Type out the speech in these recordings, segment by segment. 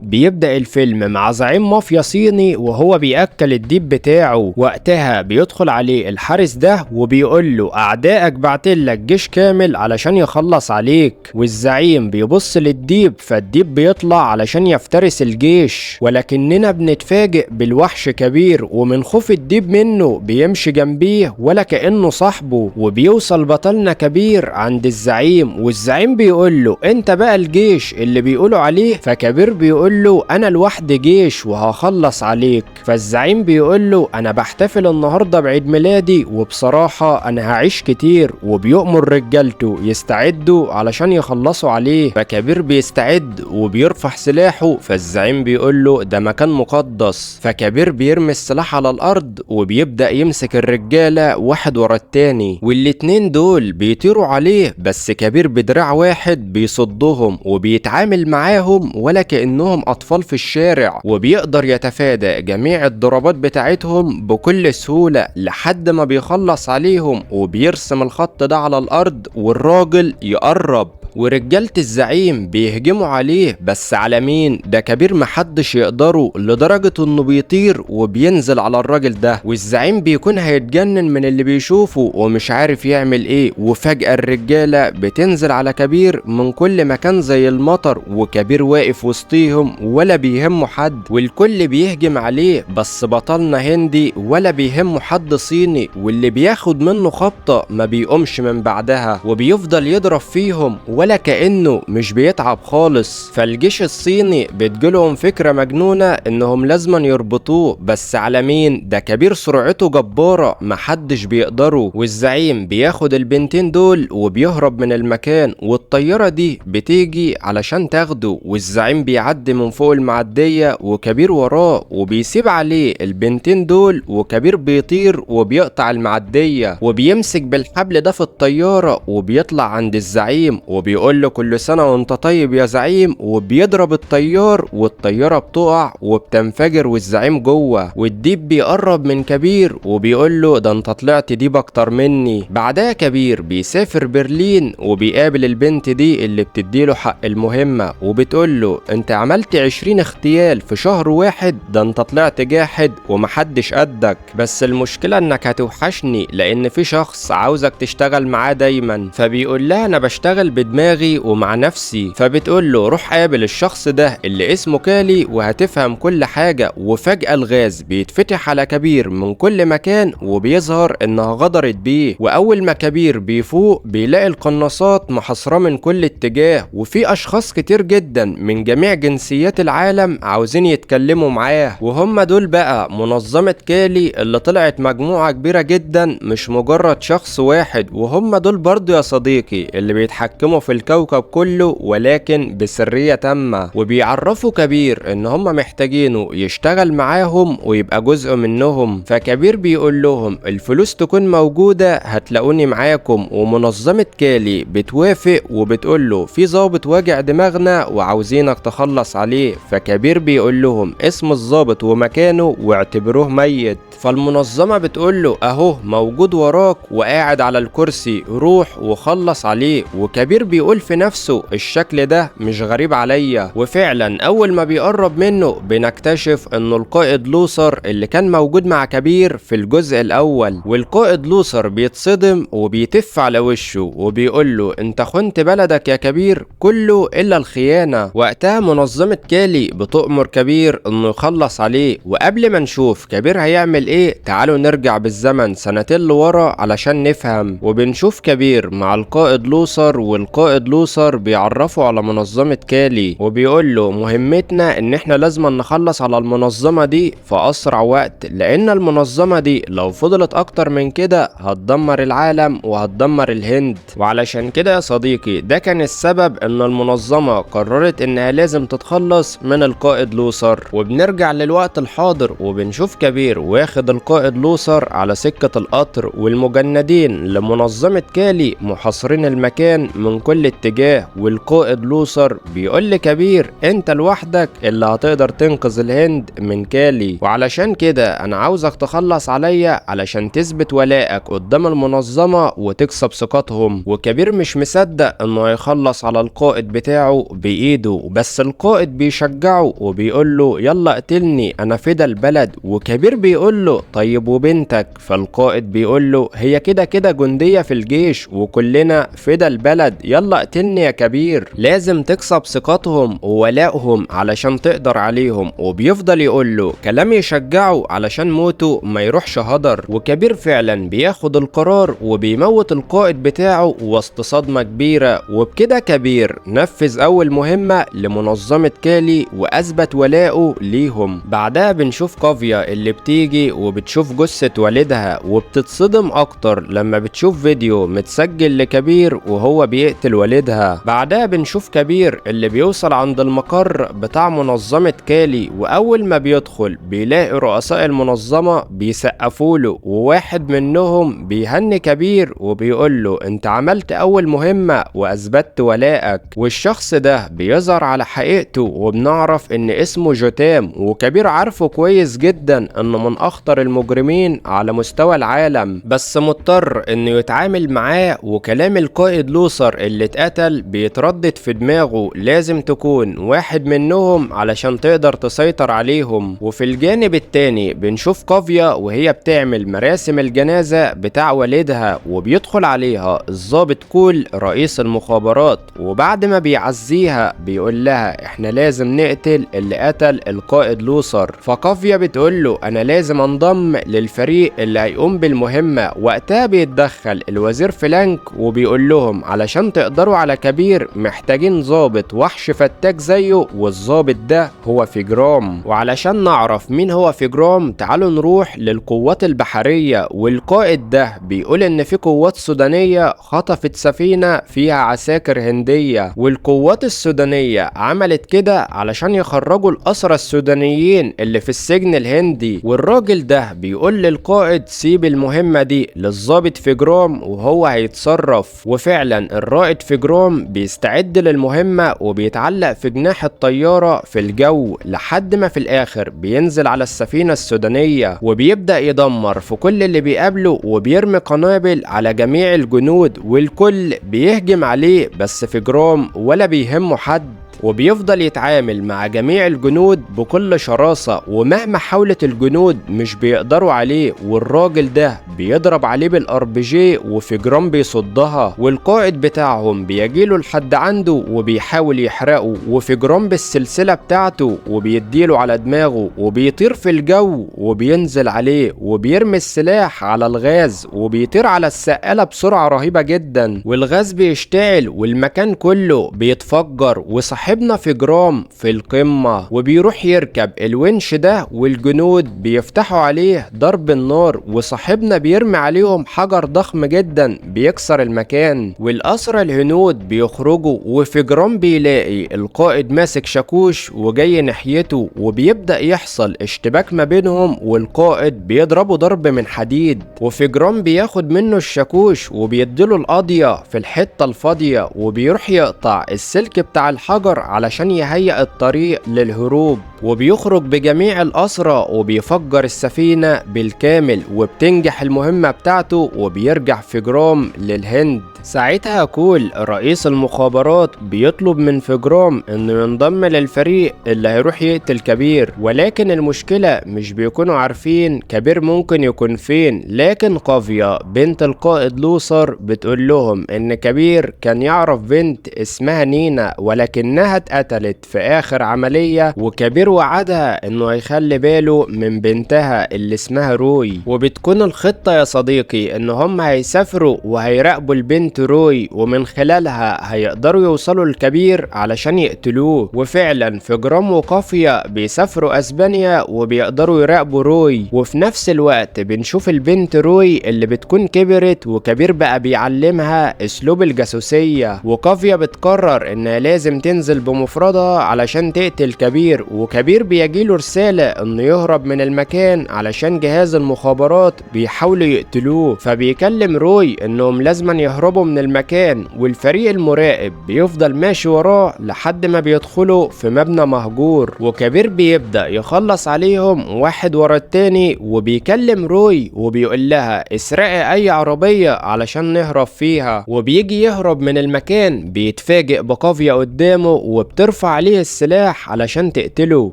بيبدأ الفيلم مع زعيم مافيا صيني وهو بيأكل الديب بتاعه. وقتها بيدخل عليه الحارس ده وبيقول له أعدائك بعتلك جيش كامل علشان يخلص عليك، والزعيم بيبص للديب فالديب بيطلع علشان يفترس الجيش، ولكننا بنتفاجئ بالوحش كبير ومن خوف الديب منه بيمشي جنبيه ولا كأنه صاحبه. وبيوصل بطلنا كبير عند الزعيم والزعيم بيقول له انت بقى الجيش اللي بيقولوا عليه؟ فكبير بيقول له انا لوحدي جيش وهخلص عليك. فالزعيم بيقول له انا بحتفل النهارده بعيد ميلادي وبصراحه انا هعيش كتير، وبيؤمر رجالته يستعدوا علشان يخلصوا عليه. فكبير بيستعد وبيرفع سلاحه، فالزعيم بيقول له ده مكان مقدس. فكبير بيرمي السلاح على الارض وبيبدأ يمسك الرجاله واحد ورا التاني، والاتنين دول بيطيروا عليه بس كبير بدراع واحد بيصدهم وبيتعامل معاهم ولا كأنهم أطفال في الشارع، وبيقدر يتفادى جميع الضربات بتاعتهم بكل سهولة لحد ما بيخلص عليهم وبيرسم الخط ده على الأرض والراجل يقرب. ورجالة الزعيم بيهجموا عليه بس على مين؟ ده كبير محدش يقدره لدرجة انه بيطير وبينزل على الراجل ده، والزعيم بيكون هيتجنن من اللي بيشوفه ومش عارف يعمل ايه. وفجأة الرجالة بتنزل على كبير من كل مكان زي المطر، وكبير واقف وسطيهم ولا بيهمه حد، والكل بيهجم عليه بس بطلنا هندي ولا بيهمه حد صيني، واللي بياخد منه خبطة ما بيقومش من بعدها وبيفضل يضرب فيهم ولا كأنه مش بيتعب خالص. فالجيش الصيني بتجيلهم فكرة مجنونة انهم لازما يربطوه، بس على مين؟ ده كبير سرعته جبارة محدش بيقدره. والزعيم بياخد البنتين دول وبيهرب من المكان، والطيارة دي بتيجي علشان تاخده، والزعيم بيعدي من فوق المعدية وكبير وراه وبيسيب عليه البنتين دول، وكبير بيطير وبيقطع المعدية وبيمسك بالحبل ده في الطيارة وبيطلع عند الزعيم وبيقول له كل سنة وانت طيب يا زعيم، وبيضرب الطيار والطيارة بتقع وبتنفجر والزعيم جوه. والديب بيقرب من كبير وبيقول له ده انت طلعت ديب اكتر مني. بعدها كبير بيسافر برلين وبيقابل البنت دي اللي بتديله حق المهمة وبتقول له انت عملت 20 اغتيال في شهر واحد، ده انت طلعت جاحد ومحدش قدك، بس المشكلة انك هتوحشني لان في شخص عاوزك تشتغل معاه دايما. فبيقول لها انا بشتغل بدماغي ومع نفسي. فبتقول له روح قابل الشخص ده اللي اسمه كالي وهتفهم كل حاجة. وفجأة الغاز بيتفتح على كبير من كل مكان وبيظهر انها غدرت بيه، واول ما كبير بيفوق بيلاقي القناصات محاصرة من كل اتجاه، وفي اشخاص كتير جدا من جميع جنسيات العالم عاوزين يتكلموا معاه، وهم دول بقى منظمة كالي اللي طلعت مجموعة كبيرة جدا مش مجرد شخص واحد، وهم دول برضو يا صديقي اللي بيتحكموا في الكوكب كله ولكن بسرية تامة، وبيعرفوا كبير ان هم محتاجينه يشتغل معاهم ويبقى جزء منهم. فكبير بيقول لهم الفلوس تكون موجودة هتلاقوني معاكم، ومنظمة كالي بتوافق وبتقول له في ضابط واجع دماغنا وعاوزينك تخلص عليه. فكبير بيقول لهم اسم الضابط ومكانه واعتبروه ميت. فالمنظمة بتقول له اهو موجود وراك وقاعد على الكرسي، روح وخلص عليه. وكبير بيقول في نفسه الشكل ده مش غريب عليا. وفعلا اول ما بيقرب منه بنكتشف انه القائد لوثر اللي كان موجود مع كبير في الجزء الاول. والقائد لوثر بيتصدم وبيتف على وشه وبيقول له انت خنت بلدك يا كبير كله الا الخيانة. وقتها منظمة كالي بتؤمر كبير انه يخلص عليه. وقبل ما نشوف كبير هيعمل ايه تعالوا نرجع بالزمن سنتين لورا علشان نفهم. وبنشوف كبير مع القائد لوثر، والقائد لوثر بيعرفه على منظمة كالي وبيقول له مهمتنا ان احنا لازم نخلص على المنظمة دي في اسرع وقت، لان المنظمة دي لو فضلت اكتر من كده هتدمر العالم وهتدمر الهند. وعلشان كده يا صديقي ده كان السبب ان المنظمة قررت انها لازم تتخلص من القائد لوثر. وبنرجع للوقت الحاضر وبنشوف كبير واخد القائد لوثر على سكة القطر، والمجندين لمنظمة كالي محاصرين المكان من كل كل اتجاه، والقائد لوثر بيقول لكبير انت لوحدك اللي هتقدر تنقذ الهند من كالي، وعلشان كده انا عاوزك تخلص عليا علشان تثبت ولائك قدام المنظمة وتكسب ثقتهم. وكبير مش مصدق انه هيخلص على القائد بتاعه بايده، بس القائد بيشجعه وبيقول له يلا اقتلني انا فدا البلد. وكبير بيقول له طيب وبنتك؟ فالقائد بيقول له هي كده كده جندية في الجيش وكلنا فدا البلد، يلا اقتلني يا كبير. لازم تكسب ثقتهم وولائهم علشان تقدر عليهم. وبيفضل يقول له كلام يشجعه علشان موته ما يروحش هدر. وكبير فعلا بياخد القرار وبيموت القائد بتاعه وسط صدمة كبيرة. وبكده كبير نفذ اول مهمة لمنظمة كالي واثبت ولاءه ليهم. بعدها بنشوف كافيا اللي بتيجي وبتشوف جثة والدها وبتتصدم اكتر لما بتشوف فيديو متسجل لكبير وهو بيقتل والدها. بعدها بنشوف كبير اللي بيوصل عند المقر بتاع منظمة كالي، واول ما بيدخل بيلاقي رؤساء المنظمة بيسقفوله، وواحد منهم بيهني كبير وبيقول له انت عملت اول مهمة واثبتت ولائك. والشخص ده بيظهر على حقيقته وبنعرف ان اسمه جوتام، وكبير عارفه كويس جدا انه من اخطر المجرمين على مستوى العالم، بس مضطر انه يتعامل معاه. وكلام القائد لوثر اللي اتقتل بيتردد في دماغه لازم تكون واحد منهم علشان تقدر تسيطر عليهم. وفي الجانب التاني بنشوف كافيا وهي بتعمل مراسم الجنازة بتاع والدها، وبيدخل عليها الضابط كول رئيس المخابرات، وبعد ما بيعزيها بيقول لها احنا لازم نقتل اللي قتل القائد لوثر. فكافيا بتقول له انا لازم انضم للفريق اللي هيقوم بالمهمة. وقتها بيتدخل الوزير فلانك وبيقول لهم علشان تقدروا على كبير محتاجين ضابط وحش فتاك زيه، والضابط ده هو فيجرام. وعلشان نعرف مين هو فيجرام تعالوا نروح للقوات البحرية. والقائد ده بيقول ان في قوات سودانية خطفت سفينة فيها عساكر هندية، والقوات السودانية عملت كده علشان يخرجوا الأسرى السودانيين اللي في السجن الهندي. والراجل ده بيقول للقائد سيب المهمة دي للضابط فيجرام وهو هيتصرف. وفعلا الرائد فيجرام بيستعد للمهمة وبيتعلق في جناح الطيارة في الجو لحد ما في الآخر بينزل على السفينة السودانية وبيبدأ يدمر في كل اللي بيقابله وبيرمي قنابل على جميع الجنود، والكل بيهجم عليه بس فيجرام ولا بيهمه حد، وبيفضل يتعامل مع جميع الجنود بكل شراسة. ومهما حاولت الجنود مش بيقدروا عليه، والراجل ده بيضرب عليه بالRPG وفيجرام بيصدها. والقائد بتاعهم بيجيله لحد عنده وبيحاول يحرقه، وفيجرام بالسلسلة بتاعته وبيديله على دماغه وبيطير في الجو وبينزل عليه وبيرمي السلاح على الغاز وبيطير على السقالة بسرعة رهيبة جدا، والغاز بيشتعل والمكان كله بيتفجر. وصاحبنا فيجرام في القمة وبيروح يركب الونش ده والجنود بيفتحوا عليه ضرب النار، وصاحبنا بيرمي عليهم حجر ضخم جدا بيكسر المكان، والأسرى الهنود بيخرجوا وفيجرام بيلاقي القائد ماسك شاكوش وجاي ناحيته، وبيبدأ يحصل اشتباك ما بينهم والقائد بيضربه ضرب من حديد، وفيجرام بياخد منه الشاكوش وبيديله القاضية في الحتة الفاضية وبيروح يقطع السلك بتاع الحجر علشان يهيئ الطريق للهروب، وبيخرج بجميع الأسرى وبيفجر السفينة بالكامل وبتنجح المهمة بتاعته وبيرجع فيجرام للهند. ساعتها كول رئيس المخابرات بيطلب من فيجرام انه ينضم للفريق اللي هيروح يقتل كبير، ولكن المشكلة مش بيكونوا عارفين كبير ممكن يكون فين. لكن كافيا بنت القائد لوثر بتقول لهم ان كبير كان يعرف بنت اسمها نينا ولكنها اتقتلت في اخر عملية، وكبير وعدها انه هيخلي باله من بنتها اللي اسمها روي. وبتكون الخطة يا صديقي ان هم هيسافروا وهيراقبوا البنت روي، ومن خلالها هيقدروا يوصلوا لكبير علشان يقتلوه. وفعلا فيجرام وكافيا بيسافروا اسبانيا وبيقدروا يراقبوا روي، وفي نفس الوقت بنشوف البنت روي اللي بتكون كبرت وكبير بقى بيعلمها اسلوب الجاسوسية، وكافيا بتقرر انها لازم تنزل بمفردها علشان تقتل كبير. وكبير وكبير بيجيله رسالة انه يهرب من المكان علشان جهاز المخابرات بيحاولوا يقتلوه، فبيكلم روي انهم لازما يهربوا من المكان، والفريق المراقب بيفضل ماشي وراه لحد ما بيدخلوا في مبنى مهجور، وكبير بيبدأ يخلص عليهم واحد ورا التاني، وبيكلم روي وبيقول لها اسرقي اي عربية علشان نهرب فيها. وبيجي يهرب من المكان بيتفاجئ بقافية قدامه وبترفع عليه السلاح علشان تقتله،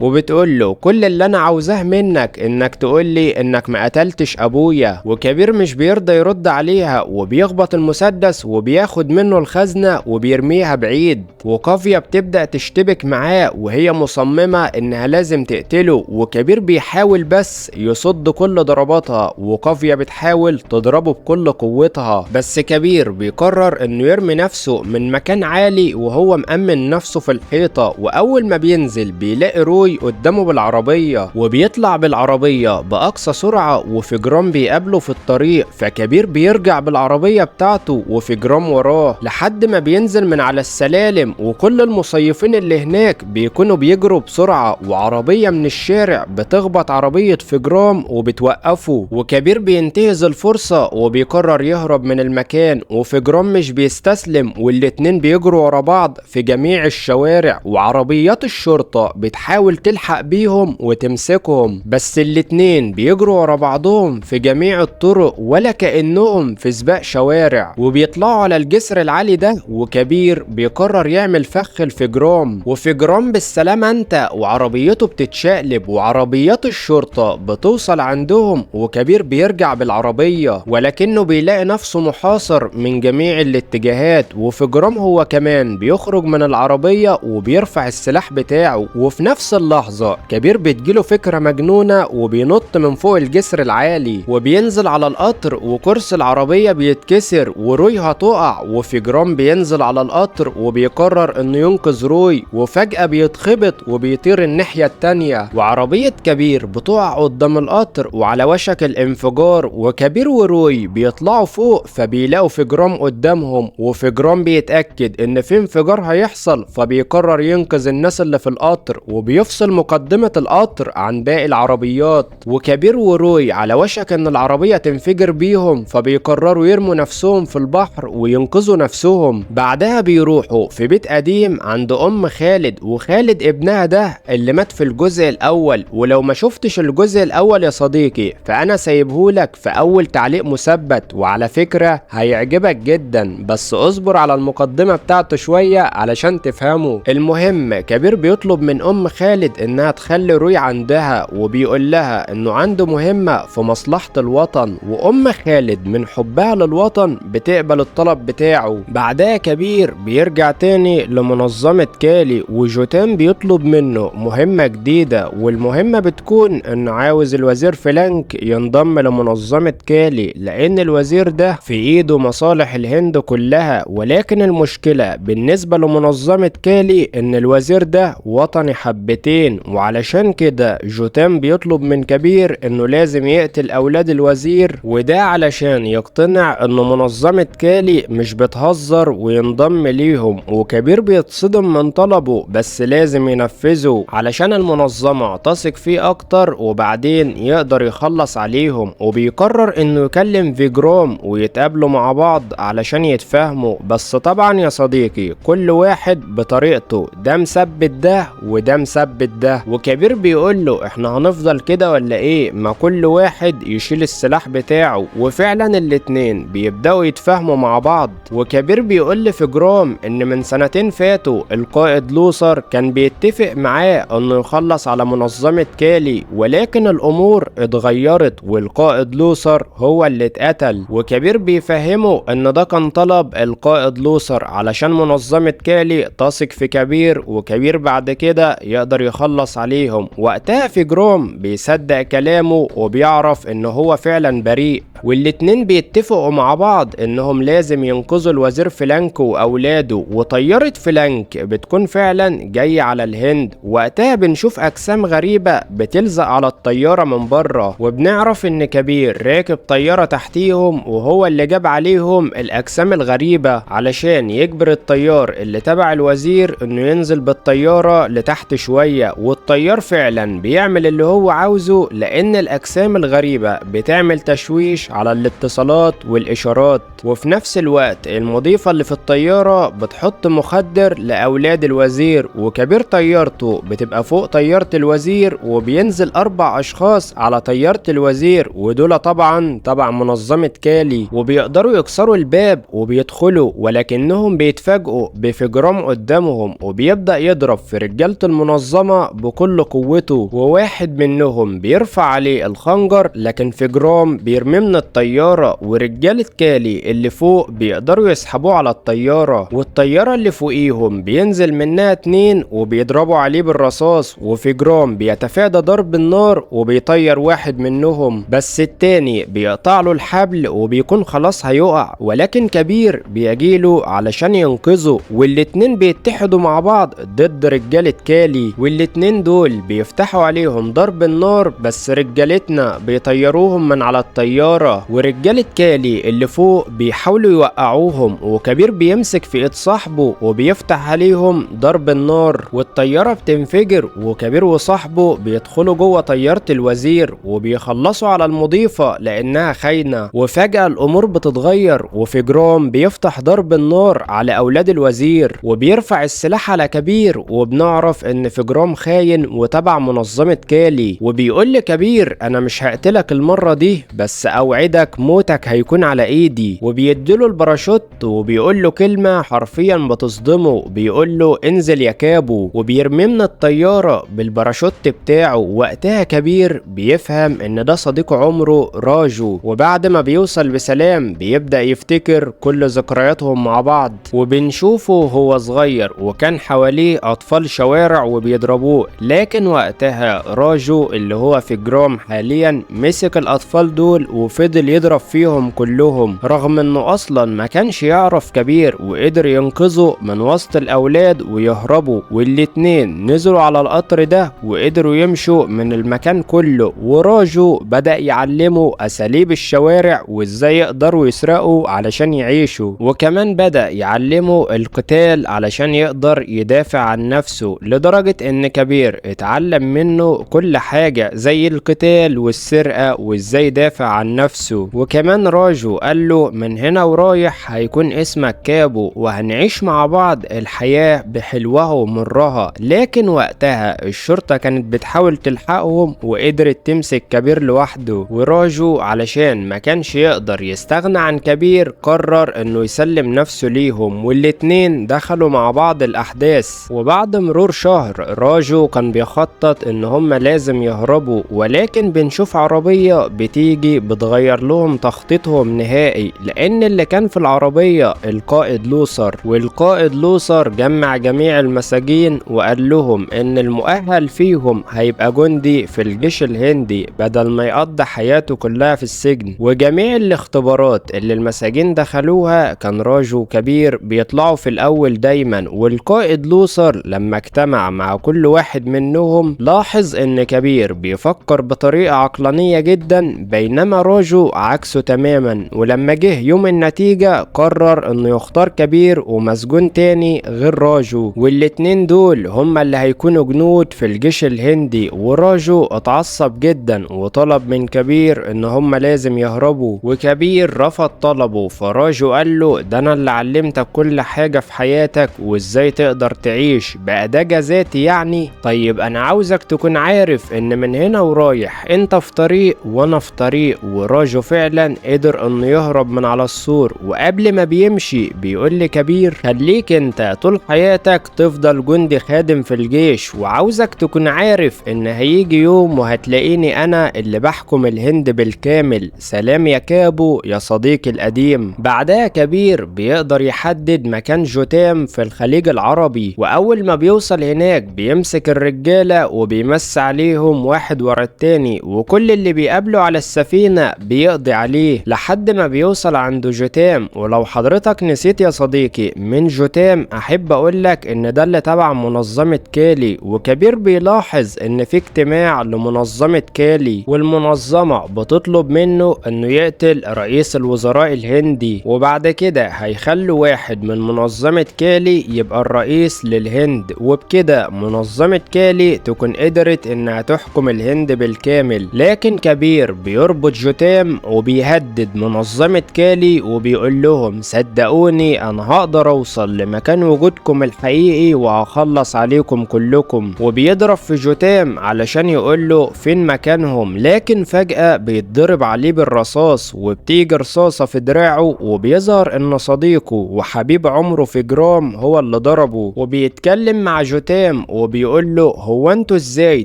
وبتقول له كل اللي انا عاوزاه منك انك تقول لي انك ما قتلتش ابويا. وكبير مش بيرضى يرد عليها وبيخبط المسدس وبياخد منه الخزنة وبيرميها بعيد، وقافية بتبدأ تشتبك معاه وهي مصممة انها لازم تقتله، وكبير بيحاول بس يصد كل ضرباتها، وقافية بتحاول تضربه بكل قوتها، بس كبير بيقرر انه يرمي نفسه من مكان عالي وهو مأمن نفسه في الحيطة. واول ما بينزل بيلاقي روي قدامه بالعربية، وبيطلع بالعربية بأقصى سرعة، وفجرام بيقابله في الطريق، فكبير بيرجع بالعربية بتاعته وفجرام وراه لحد ما بينزل من على السلالم، وكل المصيفين اللي هناك بيكونوا بيجروا بسرعة، وعربية من الشارع بتخبط عربية فجرام وبتوقفه، وكبير بينتهز الفرصة وبيقرر يهرب من المكان، وفجرام مش بيستسلم، والاتنين بيجروا ورا بعض في جميع الشوارع، وعربيات الشرطة بتحاول تلحق بيهم وتمسكهم، بس الاتنين بيجروا ورا بعضهم في جميع الطرق ولا كأنهم في سباق شوارع، وبيطلعوا على الجسر العالي ده، وكبير بيقرر يعمل فخ لفجرام، وفجرام بالسلامة انت، وعربيته بتتشقلب، وعربيات الشرطة بتوصل عندهم، وكبير بيرجع بالعربية ولكنه بيلاقي نفسه محاصر من جميع الاتجاهات، وفجرام هو كمان بيخرج من العربية وبيرفع السلاح بتاعه، وفي نفس اللحظة كبير بتجيله فكرة مجنونة وبينط من فوق الجسر العالي وبينزل على القطر، وكرسي العربية بيتكسر وروي هتقع، وفجرام بينزل على القطر وبيقرر انه ينقذ روي، وفجأة بيتخبط وبيطير الناحية التانية، وعربية كبير بتقع قدام القطر وعلى وشك الانفجار، وكبير وروي بيطلعوا فوق فبيلاقوا فجرام قدامهم، وفجرام بيتأكد ان في انفجار هيحصل فبيقرر ينقذ الناس اللي في القطر، وبيفصل مقدمة القطر عن باقي العربيات، وكبير وروي على وشك ان العربية تنفجر بيهم فبيقرروا يرموا نفسهم في البحر وينقذوا نفسهم. بعدها بيروحوا في بيت قديم عند ام خالد، وخالد ابنها ده اللي مات في الجزء الاول، ولو ما شفتش الجزء الاول يا صديقي فانا سايبهولك في اول تعليق مثبت، وعلى فكرة هيعجبك جدا، بس اصبر على المقدمة بتاعته شوية علشان تفهمه. المهم كبير بيطلب من ام خالد انها تخلي روي عندها، وبيقول لها انه عنده مهمة في مصلحة الوطن، وام خالد من حبها للوطن بتقبل الطلب بتاعه. بعدها كبير بيرجع تاني لمنظمة كالي، وجوتان بيطلب منه مهمة جديدة، والمهمة بتكون انه عاوز الوزير فلانك ينضم لمنظمة كالي، لان الوزير ده في ايده مصالح الهند كلها، ولكن المشكلة بالنسبة لمنظمة كالي ان الوزير ده وطني حبتين، وعلشان كده جوتان بيطلب من كبير انه لازم يقتل اولاد الوزير، وده علشان يقتنع ان منظمة كالي مش بتهزر وينضم ليهم، وكبير بيتصدم من طلبه بس لازم ينفذه علشان المنظمة تثق فيه اكتر وبعدين يقدر يخلص عليهم، وبيقرر انه يكلم فيجرام ويتقابلوا مع بعض علشان يتفاهموا، بس طبعا يا صديقي كل واحد بطريقته، ده مثبت ده وده مثبت ده، وكبير بيقول له احنا هنفضل كده ولا ايه، ما كل واحد يشيل السلاح بتاعه، وفعلا الاتنين بيبدأوا يتفاهموا مع بعض. وكبير بيقول لفجرام ان من سنتين فاتوا القائد لوثر كان بيتفق معاه انه يخلص على منظمة كالي، ولكن الامور اتغيرت والقائد لوثر هو اللي اتقتل، وكبير بيفهمه ان ده كان طلب القائد لوثر علشان منظمة كالي تثق في كبير، وكبير بعد كده يقدر يخلص عليهم. وقتها فجرام بيصدق كلامه وبيعرف ان هو فعلا بريء، والاتنين بيتفقوا مع بعض انهم لازم ينقذوا الوزير فلانك واولاده، وطيارة فلانك بتكون فعلا جاية على الهند. وقتها بنشوف اجسام غريبة بتلزق على الطيارة من بره، وبنعرف ان كبير راكب طيارة تحتيهم وهو اللي جاب عليهم الاجسام الغريبة علشان يجبر الطيار اللي تبع الوزير انه ينزل بالطيارة لتحت شوية، شوية والطيار فعلا بيعمل اللي هو عاوزه، لأن الأجسام الغريبة بتعمل تشويش على الاتصالات والإشارات. وفي نفس الوقت المضيفة اللي في الطيارة بتحط مخدر لأولاد الوزير، وكبير طيارته بتبقى فوق طيارة الوزير، وبينزل 4 أشخاص على طيارة الوزير، ودول طبعا تبع منظمة كالي، وبيقدروا يكسروا الباب وبيدخلوا، ولكنهم بيتفاجئوا بفجرام قدامهم، وبيبدأ يضرب في رجالة المنظمة بكل قوته، وواحد منهم بيرفع عليه الخنجر، لكن فجرام بيرميه من الطيارة، ورجالة كالي اللي فوق بيقدروا يسحبوه على الطيارة، والطيارة اللي فوقيهم بينزل منها 2 وبيضربوا عليه بالرصاص، وفجرام بيتفادى ضرب النار وبيطير واحد منهم، بس التاني بيقطع له الحبل وبيكون خلاص هيقع، ولكن كبير بيجيله علشان ينقذه، والاتنين بيتحدوا مع بعض ضد رجالة كالي، والاتنين دول بيفتحوا عليهم ضرب النار، بس رجالتنا بيطيروهم من على الطيارة، ورجالة كالي اللي فوق بيحاولوا يوقعوهم، وكبير بيمسك في ايد صاحبه وبيفتح عليهم ضرب النار، والطيارة بتنفجر، وكبير وصاحبه بيدخلوا جوه طيارة الوزير وبيخلصوا على المضيفة لأنها خاينة، وفجأة الأمور بتتغير، وفجرام بيفتح ضرب النار على أولاد الوزير وبيرفع السلاح على كبير، وبنعرف إن فجرام خاين وتبع منظمة كالي، وبيقول لكبير أنا مش هقتلك المرة دي، بس أوعدك موتك هيكون على إيدي، وبيديله الباراشوت وبيقول له كلمة حرفيا بتصدمه، بيقول له انزل يا كابو، وبيرميه من الطيارة بالباراشوت بتاعه. وقتها كبير بيفهم ان ده صديق عمره راجو، وبعد ما بيوصل بسلام بيبدأ يفتكر كل ذكرياتهم مع بعض، وبنشوفه هو صغير وكان حواليه اطفال شوارع وبيضربوه، لكن وقتها راجو اللي هو فجرام حاليا مسك الاطفال دول وفضل يضرب فيهم كلهم، رغم انه اصلا ما كانش يعرف كبير، وقدر ينقذه من وسط الاولاد ويهربوا، والاتنين نزلوا على القطر ده وقدروا يمشوا من المكان كله، وراجو بدأ يعلمه اساليب الشوارع وازاي يقدروا يسرقوا علشان يعيشوا، وكمان بدأ يعلمه القتال علشان يقدر يدافع عن نفسه، لدرجة ان كبير اتعلم منه كل حاجة زي القتال والسرقة وازاي يدافع عن نفسه. وكمان راجو قال له من هنا ورايح هيكون اسمك كابو، وهنعيش مع بعض الحياة بحلوها ومرها، لكن وقتها الشرطة كانت بتحاول تلحقهم وقدرت تمسك كبير لوحده، وراجو علشان ما كانش يقدر يستغنى عن كبير قرر انه يسلم نفسه ليهم، والاتنين دخلوا مع بعض الاحداث. وبعد مرور شهر راجو كان بيخطط ان هم لازم يهربوا، ولكن بنشوف عربية بتيجي بتغير لهم تخطيطهم نهائي، لان اللي كان في العربية القائد لوثر، والقائد لوثر جمع جميع المساجين وقال لهم ان المؤهل فيهم هيبقى جندي في الجيش الهندي بدل ما يقضي حياته كلها في السجن. وجميع الاختبارات اللي المساجين دخلوها كان راجو كبير بيطلعوا في الاول دايما، والقائد لوثر لما اجتمع مع كل واحد منهم لاحظ ان كبير بيفكر بطريقة عقلانية جدا بينما راجو عكسه تماما، ولما جه يوم النتيجة قرر انه يختار كبير ومسجون تاني غير راجو، والاتنين دول هما اللي هيكونوا جنود في الجيش الهندي. وراجو اتعصب جدا وطلب من كبير ان هما لازم يهربوا، وكبير رفض طلبه، فراجو قال له ده انا اللي علمتك كل حاجة في حياتك وازاي تقدر تعيش، بقى ده جزاتي يعني؟ طيب انا عاوزك تكون عارف ان من هنا ورايح انت في طريق وانا في طريق. وراجو فعلا قدر انه يهرب من على السور، وقبل ما بيمشي بيقول لي كبير خليك انت طول حياتك تفضل جندي خادم في الجيش، وعاوزك تكون عارف ان هيجي يوم وهتلاقيني انا اللي بحكم الهند بالكامل، سلام يا كابو يا صديقي القديم. بعدها كبير بيقدر يحدد مكان جوتام في الخليج العربي، واول ما بيوصل هناك بيمسك الرجالة وبيمس عليهم واحد ورا التاني، وكل اللي بيقابله على السفينة بيقضي عليه لحد ما بيوصل عند جوتام. ولو حضرتك نسيت يا صديقي من جوتام احب اقولك ان ده اللي تبع منظمة كالي، وكبير بيلاحظ ان في اجتماع لمنظمة كالي، والمنظمة بتطلب منه انه يقتل رئيس الوزراء الهندي، وبعد كده هيخلوا واحد من منظمة كالي يبقى الرئيس للهند، وبكده منظمة منظمة كالي تكون قدرت انها تحكم الهند بالكامل، لكن كبير بيربط جوتام وبيهدد منظمة كالي وبيقول لهم صدقوني انا هقدر اوصل لمكان وجودكم الحقيقي وهخلص عليكم كلكم، وبيضرب في جوتام علشان يقول له فين مكانهم، لكن فجأة بيتضرب عليه بالرصاص وبتيجي رصاصة في دراعه وبيظهر ان صديقه وحبيب عمره في جرام هو اللي ضربه، وبيتكلم مع جوتام وبيقول له هو انتوا ازاي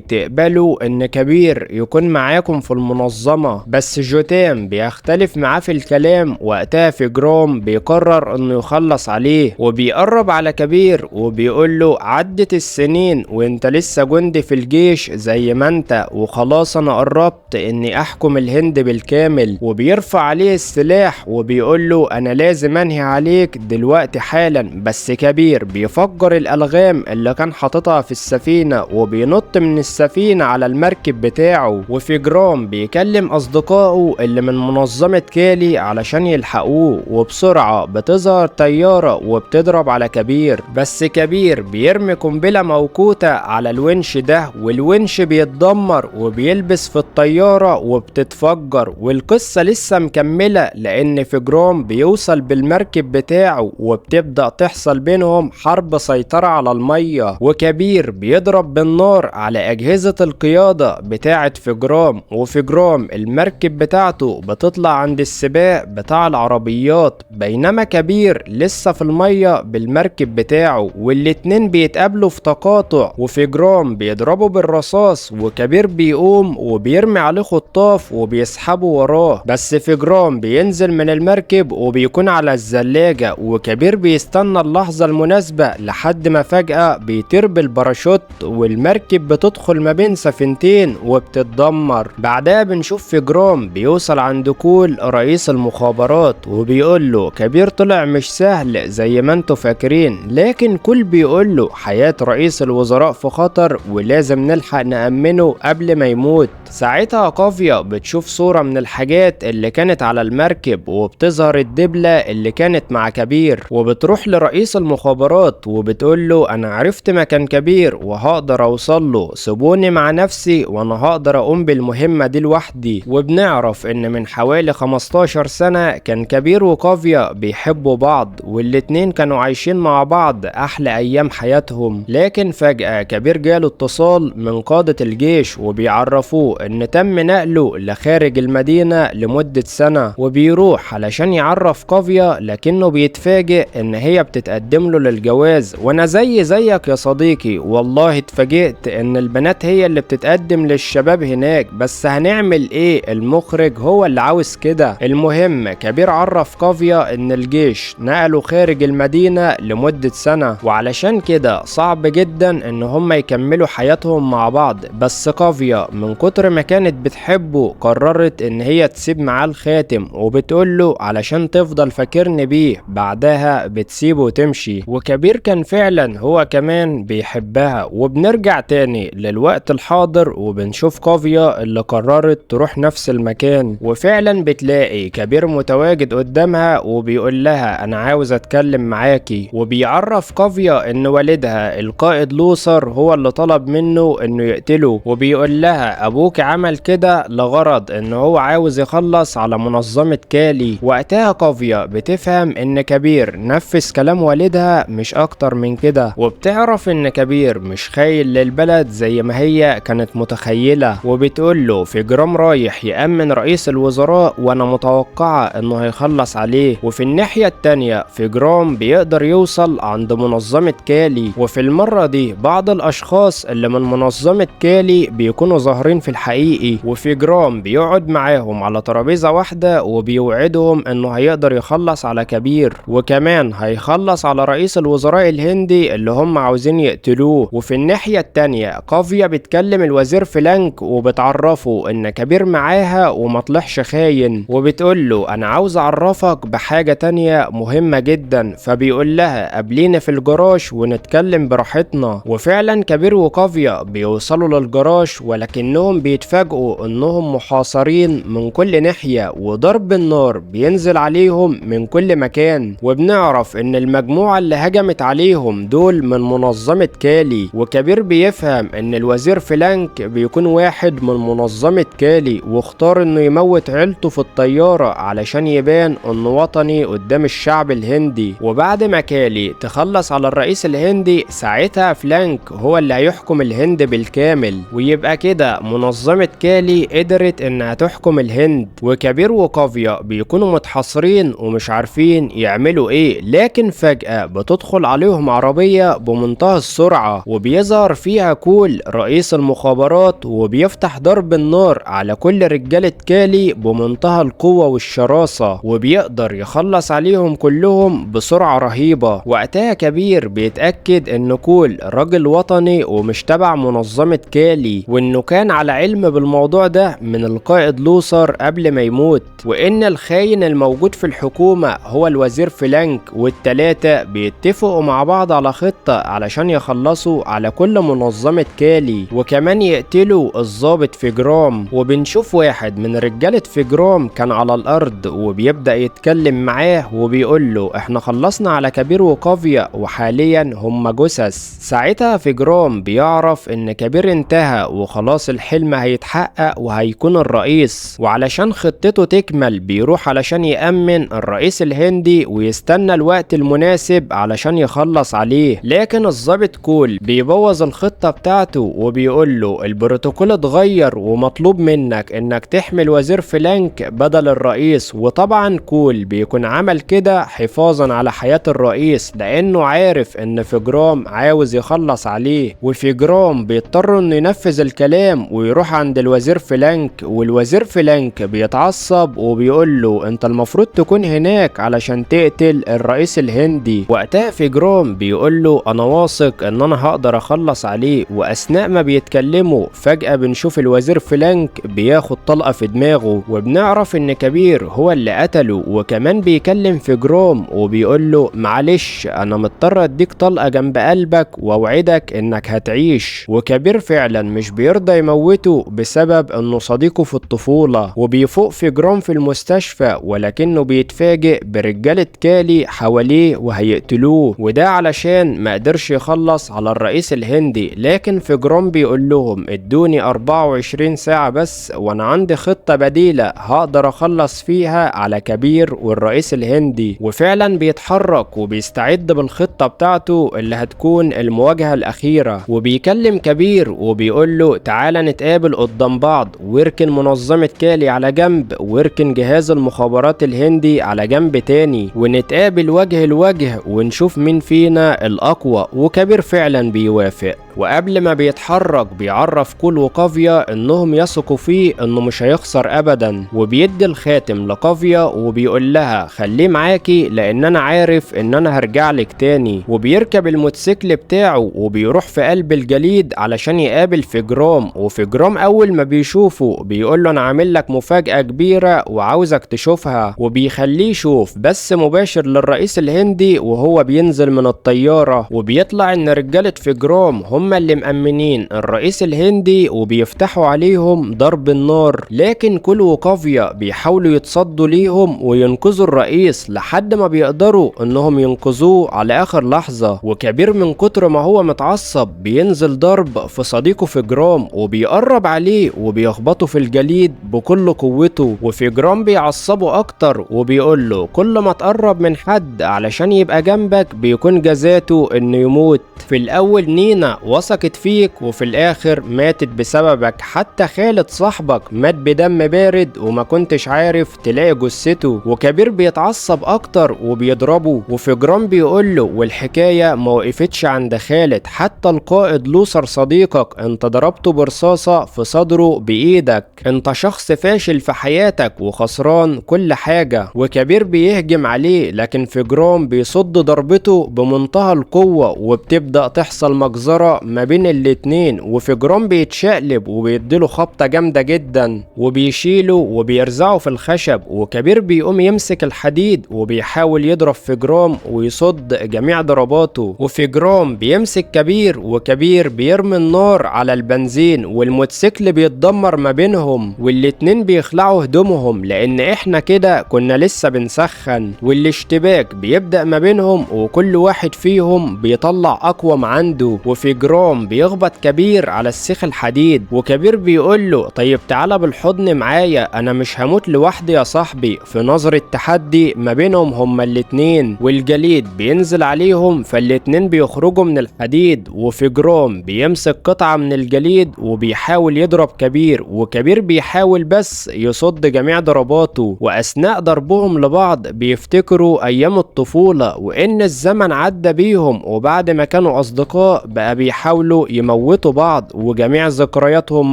تقبلوا ان كبير يكون معاكم في المنظمة؟ بس جوتام بيختلف معاه في الكلام. وقتها في جرام بيقرر انه يخلص عليه وبيقرب على كبير وبيقول له عدت السنين وانت لسه جندي في الجيش زي ما انت، وخلاص انا قربت اني احكم الهند بالكامل. وبيرفع عليه السلاح وبيقول له انا لازم انهي عليك دلوقتي حالا. بس كبير بيفجر الالغام اللي كان حاططها في السفينة وبينط من السفينة على المركب بتاعه. وفي جرام بيكلم اصدقائه اللي من منظمة كالي علشان يلحقوه، وبسرعة بتظهر طيارة وبتضرب على كبير، بس كبير بيرمي قنبلة موقوتة على الونش ده والونش بيتدمر وبيلبس في الطيارة وبتتفجر. والقصة لسه مكملة لان في جرام بيوصل بالمركب بتاعه وبتبدأ تحصل بينهم حرب سيطرة على المية، وكبير بيضرب بالنار على اجهزة القيادة بتاعة فجرام. وفجرام المركب بتاعته بتطلع عند السباق بتاع العربيات بينما كبير لسه في المية بالمركب بتاعه، والاتنين بيتقابلوا في تقاطع وفجرام بيضربه بالرصاص وكبير بيقوم وبيرمي عليه خطاف وبيسحبه وراه. بس فجرام بينزل من المركب وبيكون على الزلاجة وكبير بيستنى اللحظة المناسبة لحد ما فجأة بيطير بالباراشوت والمركب بتدخل ما بين سفينتين وبتتدمر. بعدها بنشوف فجرام بيوصل عند كول رئيس المخابرات وبيقول له كبير طلع مش سهل زي ما انتوا فاكرين، لكن كول بيقول له حياة رئيس الوزراء في خطر ولازم نلحق نأمنه قبل ما يموت. ساعتها قافية بتشوف صورة من الحاجات اللي كانت على المركب وبتظهر الدبلة اللي كانت مع كبير، وبتروح لرئيس المخابرات وبتقول له انا عرفت مكان كبير وهقدر اوصل له، سيبوني مع نفسي وانا هقدر اقوم بالمهمة دي لوحدي. وبنعرف ان من حوالي 15 سنة كان كبير وقافية بيحبوا بعض والاتنين كانوا عايشين مع بعض احلى ايام حياتهم، لكن فجأة كبير جاله اتصال من قادة الجيش وبيعرفوه ان تم نقله لخارج المدينة لمدة سنة، وبيروح علشان يعرف قافية لكنه بيتفاجئ ان هي بتتقدم له للجواز. وانا زيك يا صديقي والله اتفاجئت ان البنات هي اللي بتتقدم للشباب هناك، بس هنعمل ايه المخرج هو اللي عاوز كده. المهم كبير عرف قافية ان الجيش نقله خارج المدينة لمدة سنة وعلشان كده صعب جدا ان هم يكملوا حياتهم مع بعض، بس قافية من كتر ما كانت بتحبه قررت ان هي تسيب معاه الخاتم وبتقول له علشان تفضل فاكرني بيه، بعدها بتسيبه وتمشي. وكبير كان فعلا هو كمان بيحبها. وبنرجع تاني للوقت الحاضر وبنشوف قافية اللي قررت تروح نفس المكان، وفعلا بتلاقي كبير متواجد قدامها وبيقول لها انا عاوز اتكلم معاكي، وبيعرف قافية ان والدها القائد لوثر هو اللي طلب منه انه يقتله، وبيقول لها ابوك عمل كده لغرض ان هو عاوز يخلص على منظمة كالي. وقتها قافية بتفهم ان كبير نفذ كلام والدها مش اكتر من كده، وبتعرف ان كبير مش خاين للبلد زي ما هي كانت متخيلة، وبتقول له في جرام رايح يأمن رئيس الوزراء وانا متوقعة انه هيخلص عليه. وفي الناحية التانية في جرام بيقدر يوصل عند منظمة كالي، وفي المرة دي بعض الاشخاص اللي من منظمة كالي بيكونوا ظاهرين في الحقيقي، وفي جرام بيقعد معاهم على ترابيزة واحدة وبيوعدهم انه هيقدر يخلص على كبير وكمان هيخلص على رئيس الوزراء الهندي اللي هم عاوزين يقتلوه. وفي الناحية التانية قافية بتكلم الوزير فلانك وبتعرفه ان كبير معاها ومطلعش خاين، وبتقول له انا عاوز اعرفك بحاجة تانية مهمة جدا، فبيقول لها قابليني في الجراج ونتكلم براحتنا. وفعلا كبير وقافية بيوصلوا للجراج ولكنهم بيتفاجئوا انهم محاصرين من كل ناحية وضرب النار بينزل عليهم من كل مكان. وبنعرف ان المجموعة اللي هجمت عليهم دول من منظمة كالي، وكبير بيفهم ان الوزير فلانك بيكون واحد من منظمة كالي واختار انه يموت عيلته في الطيارة علشان يبان انه وطني قدام الشعب الهندي. وبعد ما كالي تخلص على الرئيس الهندي ساعتها فلانك هو اللي هيحكم الهند بالكامل، ويبقى كده منظمة كالي قدرت انها تحكم الهند. وكبير وكافيا بيكونوا متحصرين ومش عارفين يعملوا ايه، لكن فجأة بتدخل عليهم عربية بمنتهى السرعة وبيظهر فيها كول رئيس المخابرات، وبيفتح ضرب النار على كل رجالة كالي بمنتهى القوة والشراسة، وبيقدر يخلص عليهم كلهم بسرعة رهيبة. وقتها كبير بيتأكد ان كول راجل وطني ومش تبع منظمة كالي، وانه كان على علم بالموضوع ده من القائد لوثر قبل ما يموت، وان الخاين الموجود في الحكومة هو الوزير فلانك. والتلاتة بيتفقوا مع بعض على خطة علشان يخلصوا على كل منظمة كالي، وكمان يقتلوا الضابط فيجرام. وبنشوف واحد من رجالة فيجرام كان على الارض وبيبدأ يتكلم معاه وبيقول له احنا خلصنا على كبير وكافيا وحاليا هم جثث. ساعتها فيجرام بيعرف ان كبير انتهى وخلاص الحلم هيتحقق وهيكون الرئيس، وعلشان خطته تكمل بيروح علشان يأمن الرئيس الهندي ويستنى الوقت المناسب علشان يخلص عليه. لكن الضابط كول بيبوظ الخطة بتاعته وبيقول له البروتوكول اتغير ومطلوب منك انك تحمل وزير فلانك بدل الرئيس. وطبعا كول بيكون عمل كده حفاظا على حياة الرئيس لانه عارف ان فيجرام عاوز يخلص عليه، وفيجرام بيضطر انه ينفذ الكلام ويروح عند الوزير فلانك. والوزير فلانك بيتعصب وبيقول له انت المفروض تكون هناك علشان تقتل الرئيس الهندي. وقتها فيجرام بيقول له انا واثق ان انا هقدر اخلص عليه. واثناء ما بيتكلموا فجأة بنشوف الوزير فلانك بياخد طلقة في دماغه، وبنعرف ان كبير هو اللي قتله. وكمان بيكلم فيجرام وبيقول له معلش انا مضطر اديك طلقة جنب قلبك واوعدك انك هتعيش. وكبير فعلا مش بيرضى يموته بسبب انه صديقه في الطفولة. وبيفوق فيجرام في المستشفى ولكنه بيتفاجئ برجالة كالي حواليه وهيقتلوه، وده علشان ما قدرش يخلص على الرئيس الهندي. لكن فيجرام بيقول لهم ادوني 24 ساعة بس وانا عندي خطة بديلة هقدر اخلص فيها على كبير والرئيس الهندي. وفعلا بيتحرك وبيستعد بالخطة بتاعته اللي هتكون المواجهة الأخيرة. وبيكلم كبير وبيقول له تعالى نتقابل قدام بعض، واركن منظمة كالي على جنب واركن جهاز المخابرات الهندي على جنب تاني، ونتقابل وجه لوجه ونشوف مين فينا الأقوى. وكبير فعلا بيوافق. وقبل ما بيتحرك بيعرف كول وكافيا انهم يثقوا فيه انه مش هيخسر ابدا، وبيدي الخاتم لكافيا وبيقول لها خليه معاكي لان انا عارف ان انا هرجع لك تاني. وبيركب الموتوسيكل بتاعه وبيروح في قلب الجليد علشان يقابل فيجرام. وفيجرام اول ما بيشوفه بيقول له انا عامل لك مفاجأة كبيرة وعاوزك تشوفها، وبيخليه يشوف بس مباشر للرئيس الهندي وهو بينزل من الطيارة. وبيطلع ان رجالة فيجرام هم اللي مأمنين الرئيس الهندي وبيفتحوا عليهم ضرب النار. لكن كول وكافيا بيحاولوا يتصدوا ليهم وينقذوا الرئيس لحد ما بيقدروا انهم ينقذوه على اخر لحظة. وكبير من كتر ما هو متعصب بينزل ضرب في صديقه فيجرام وبيقرب عليه وبيخبطه في الجليد بكل قوته. وفيجرام بيعصبه اكتر وبيقول له كل ما تقرب من حد علشان يبقى جنبك بيكون جزاته انه يموت. في الاول نينا وثقت فيك وفي الاخر ماتت بسببك، حتى خالد صاحبك مات بدم بارد وما كنتش عارف تلاقي جثته. وكبير بيتعصب اكتر وبيضربه. وفيجرام بيقول له والحكاية ما وقفتش عند خالد، حتى القائد لوثر صديقك انت ضربته برصاصة في صدره بايدك، انت شخص فاشل في حياتك وخسران كل حاجة. وكبير بيهجم عليه لكن فيجرام بيصد ضربته بمنتهى القوة وبتبدأ تحصل مجزرة ما بين الاتنين. وفيجرام بيتشقلب وبيديله خبطة جامدة جدا وبيشيله وبيرزعه في الخشب. وكبير بيقوم يمسك الحديد وبيحاول يضرب فيجرام ويصد جميع ضرباته. وفيجرام بيمسك كبير وكبير بيرمي النار على البنزين والموتوسيكل والموتوسيكل بيتدمر ما بينهم، والاتنين بيخلعوا هدومهم لان احنا كده كنا لسه بنسخن، والاشتباك بيبدأ ما بينهم وكل واحد فيهم بيطلع اقوى ما عنده. وفي جرام بيخبط كبير على السيخ الحديد، وكبير بيقول له طيب تعالى بالحضن معايا، انا مش هموت لوحدي يا صاحبي. في نظر التحدي ما بينهم هما الاتنين، والجليد بينزل عليهم فالاتنين بيخرجوا من الحديد. وفي جرام بيمسك قطعة من الجليد وبيحاول يضرب كبير، وكبير بيحاول بس يصد جميع ضرباته. واثناء ضربهم لبعض بيفتكروا ايام الطفولة وان الزمن عدى بيهم، وبعد ما كانوا اصدقاء بقى بيحاولوا يموتوا بعض، وجميع ذكرياتهم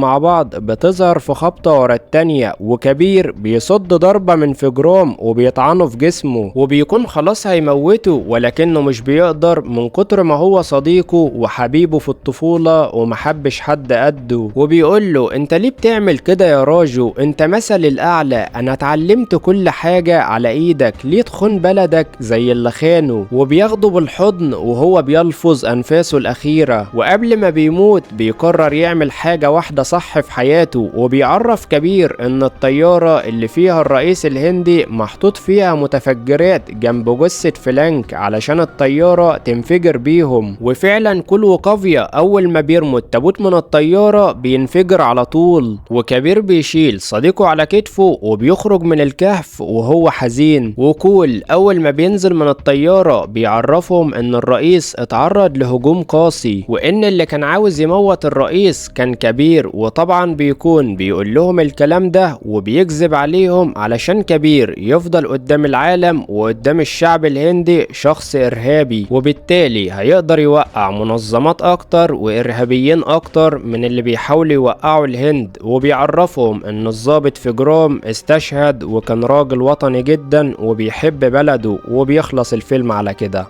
مع بعض بتظهر في خبطة ورا التانية. وكبير بيصد ضربة من فجرام وبيطعنه في جسمه، وبيكون خلاص هيموته ولكنه مش بيقدر من كتر ما هو صديقه وحبيبه في الطفولة ومحبش حد قده. وبيقول له انت ليه بتعمل كده يا راجو؟ انت مثل الاعلى، انا اتعلمت كل حاجة على ايدك، ليه تخون بلدك زي اللي خانه؟ وبياخده بالحضن وهو بيلفظ انفاسه الاخيرة. وقبل ما بيموت بيقرر يعمل حاجة واحدة صح في حياته، وبيعرف كبير ان الطيارة اللي فيها الرئيس الهندي محطوط فيها متفجرات جنب جثة فلانك علشان الطيارة تنفجر بيهم. وفعلا كل وقافية اول ما بيرموا التابوت من الطيارة بينفجر على طول. وكبير بيشيل صديقه على كتفه وبيخرج من الكهف وهو حزين. وكول اول ما بينزل من الطيارة بيعرفهم ان الرئيس اتعرض لهجوم قاسي، وان اللي كان عاوز يموت الرئيس كان كبير. وطبعا بيكون بيقول لهم الكلام ده وبيكذب عليهم علشان كبير يفضل قدام العالم وقدام الشعب الهندي شخص ارهابي، وبالتالي هيقدر يوقع منظمات اكتر وارهابيين اكتر من اللي بيحاولوا يوقعوا الهند. وبيعرفهم ان الضابط في جرام استشهد وكان راجل وطني جدا وبيحب بلده، وبيخلص الفيلم على كده.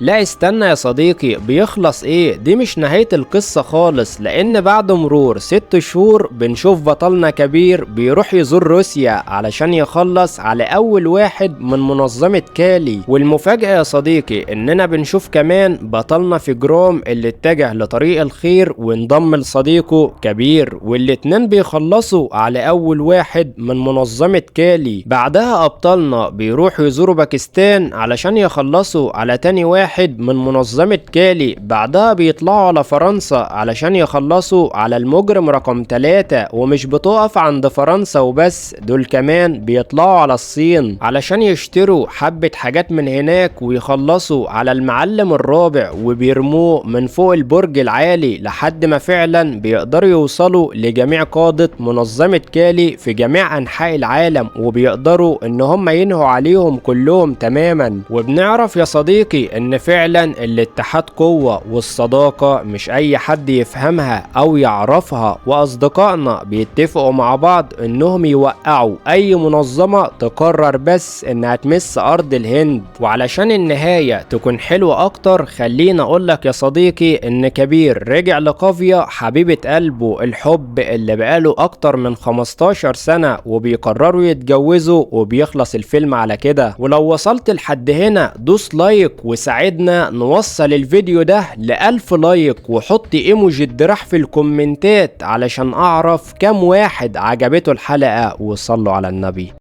لا استنى يا صديقي، بيخلص ايه؟ دي مش نهاية القصة خالص، لان بعد مرور 6 شهور بنشوف بطلنا كبير بيروح يزور روسيا علشان يخلص على اول واحد من منظمة كالي. والمفاجأة يا صديقي اننا بنشوف كمان بطلنا في جرام اللي اتجه لطريق الخير وانضم لصديقه كبير، والاتنين بيخلصوا على اول واحد من منظمة كالي. بعدها ابطالنا بيروحوا يزوروا باكستان علشان يخلصوا على تاني واحد من منظمة كالي. بعدها بيطلعوا على فرنسا علشان يخلصوا على المجرم رقم 3. ومش بتقف عند فرنسا وبس، دول كمان بيطلعوا على الصين علشان يشتروا حبة حاجات من هناك ويخلصوا على المعلم الرابع، وبيرموه من فوق البرج العالي لحد ما فعلا بيقدروا يوصلوا لجميع قادة منظمة كالي في جميع أنحاء العالم، وبيقدروا ان هم ينهوا عليهم كلهم تماما. وبنعرف يا صديقي ان فعلا الاتحاد قوة، والصداقة مش اي حد يفهمها او يعرفها. واصدقائنا بيتفقوا مع بعض انهم يوقعوا اي منظمة تقرر بس انها تمس ارض الهند. وعلشان النهاية تكون حلوة اكتر، خلينا اقولك يا صديقي ان كبير رجع لقافية حبيبة قلبه، الحب اللي بقاله اكتر من 15 سنة، وبيقرروا يتجوزوا، وبيخلص الفيلم على كده. ولو وصلت لحد هنا دوس لايك وساعدنا نوصل الفيديو ده ل1000 لايك، وحط ايموجي الدراع في الكومنتات علشان اعرف كم واحد عجبته الحلقة. وصلوا على النبي.